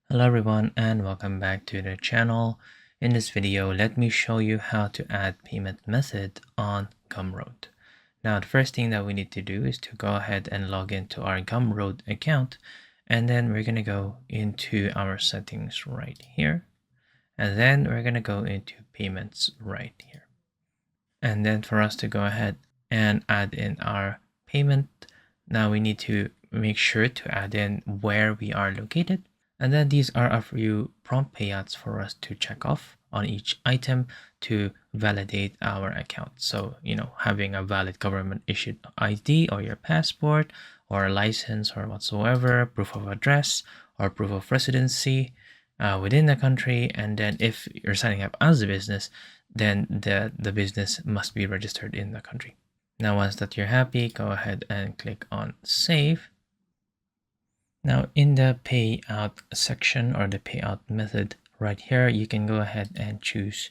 Hello everyone and welcome back to the channel. In this video, let me show you how to add payment method on Gumroad. Now the first thing that we need to do is to go ahead and log into our Gumroad account, and then we're going to go into our settings right here, and then we're going to go into payments right here. And then for us to go ahead and add in our payment, now we need to make sure to add in where we are located. And then these are a few prompt payouts for us to check off on each item to validate our account. So, having a valid government issued ID or your passport or a license or whatsoever, proof of address or proof of residency within the country. And then if you're signing up as a business, then the business must be registered in the country. Now, once that you're happy, go ahead and click on save. Now in the payout section or the payout method right here, you can go ahead and choose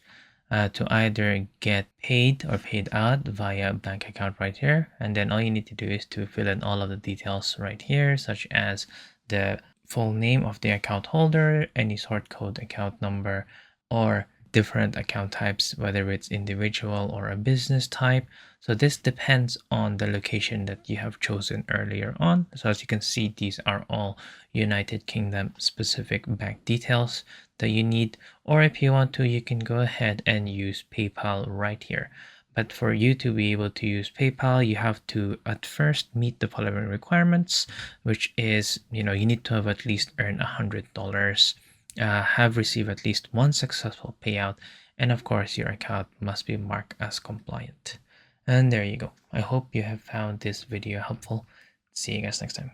to either get paid or paid out via bank account right here. And then all you need to do is to fill in all of the details right here, such as the full name of the account holder, any sort code account number, or different account types, whether it's individual or a business type. So this depends on the location that you have chosen earlier on. So as you can see, these are all United Kingdom specific bank details that you need. Or if you want to, you can go ahead and use PayPal right here. But for you to be able to use PayPal, you have to at first meet the following requirements, which is, you need to have at least earned $100, have received at least one successful payout, and of course your account must be marked as compliant. And there you go. I hope you have found this video helpful. See you guys next time.